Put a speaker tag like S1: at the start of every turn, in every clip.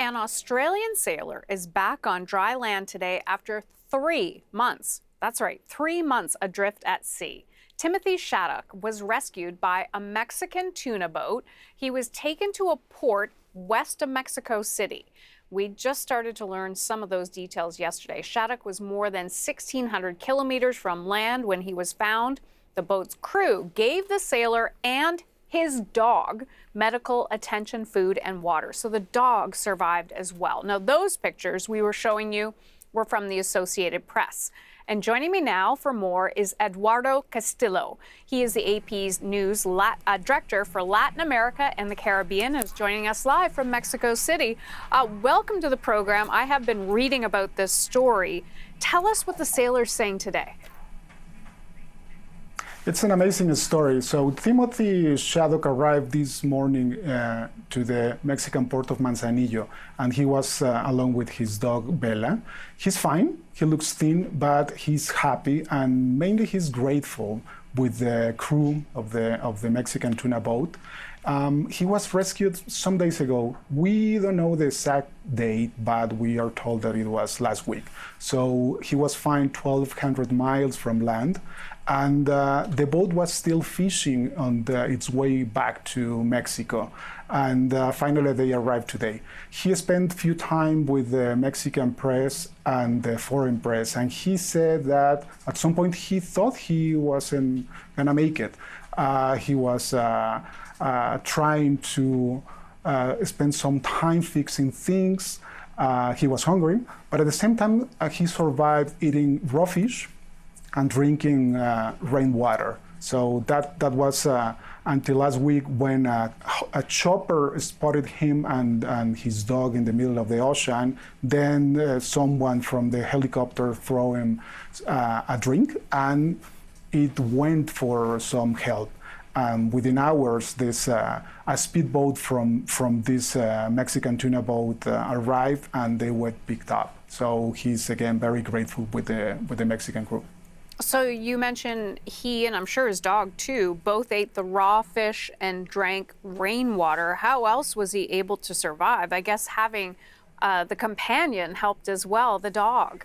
S1: An Australian sailor is back on dry land today after 3 months. That's right, 3 months adrift at sea. Timothy Shattuck was rescued by a Mexican tuna boat. He was taken to a port west of Mexico City. We just started to learn some of those details yesterday. Shattuck was more than 1,600 kilometers from land when he was found. The boat's crew gave the sailor and his dog medical attention, food, and water. So the dog survived as well. Now, those pictures we were showing you were from the Associated Press. And joining me now for more is Eduardo Castillo. He is the AP's news director for Latin America and the Caribbean, and is joining us live from Mexico City. Welcome to the program. I have been reading about this story. Tell us what the sailor's saying today.
S2: It's an amazing story. So Timothy Shattuck arrived this morning to the Mexican port of Manzanillo, and he was along with his dog, Bella. He's fine, he looks thin, but he's happy, and mainly he's grateful with the crew of the Mexican tuna boat. He was rescued some days ago. We don't know the exact date, but we are told that it was last week. So he was found 1,200 miles from land, and the boat was still fishing on its way back to Mexico. And finally they arrived today. He spent a few time with the Mexican press and the foreign press, and he said that at some point he thought he wasn't gonna make it. He was trying to spend some time fixing things. He was hungry, but at the same time, he survived eating raw fish and drinking rainwater. So that was until last week when a chopper spotted him and his dog in the middle of the ocean. Then someone from the helicopter threw him a drink, and it went for some help. Within hours, a speedboat from this Mexican tuna boat arrived, and they were picked up. So he's again very grateful with the Mexican crew.
S1: So you mentioned he, and I'm sure his dog too, both ate the raw fish and drank rainwater. How else was he able to survive? I guess having the companion helped as well, the dog.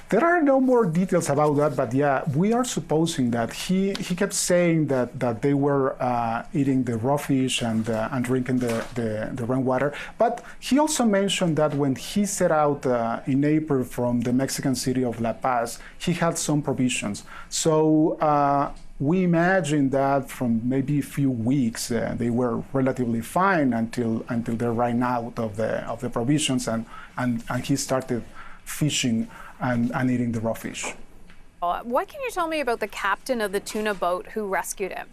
S2: There are no more details about that, but yeah, we are supposing that he kept saying that they were eating the raw fish and drinking the rainwater. But he also mentioned that when he set out in April from the Mexican city of La Paz, he had some provisions. So we imagine that from maybe a few weeks they were relatively fine until they ran out of the provisions, and he started fishing and eating the raw fish.
S1: What can you tell me about the captain of the tuna boat who rescued him?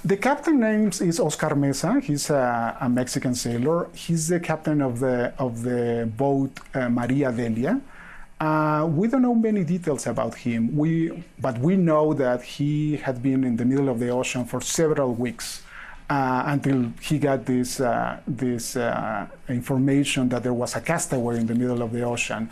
S2: The captain name is Oscar Mesa. He's a Mexican sailor. He's the captain of the boat Maria Delia. We don't know many details about him. But we know that he had been in the middle of the ocean for several weeks. Until he got this information that there was a castaway in the middle of the ocean.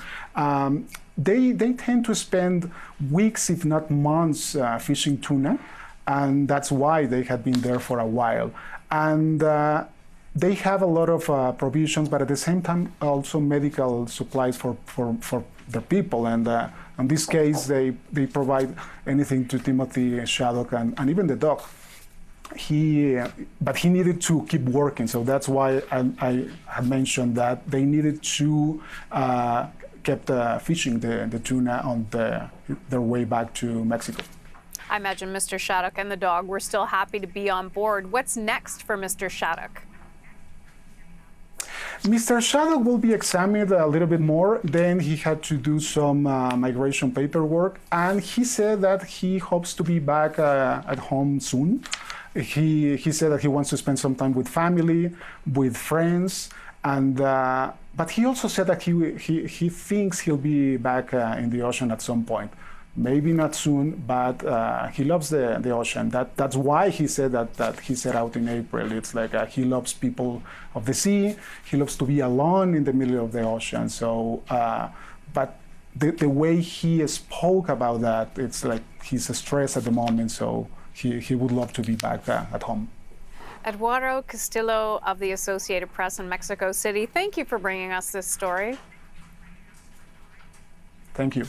S2: They tend to spend weeks, if not months, fishing tuna, and that's why they had been there for a while. And they have a lot of provisions, but at the same time also medical supplies for their people. And in this case, they provide anything to Timothy Shattuck and even the dog. But he needed to keep working, so that's why I had mentioned that they needed to kept fishing the tuna on their way back to Mexico.
S1: I imagine Mr. Shattuck and the dog were still happy to be on board. What's next for Mr. Shattuck?
S2: Mr. Shattuck will be examined a little bit more. Then he had to do some migration paperwork, and he said that he hopes to be back at home soon. He said that he wants to spend some time with family, with friends, and but he also said that he thinks he'll be back in the ocean at some point. Maybe not soon, but he loves the ocean. That's why he said that he set out in April. It's like he loves people of the sea. He loves to be alone in the middle of the ocean. So, but the way he spoke about that, it's like he's stressed at the moment. So he would love to be back at home.
S1: Eduardo Castillo of the Associated Press in Mexico City, thank you for bringing us this story.
S2: Thank you.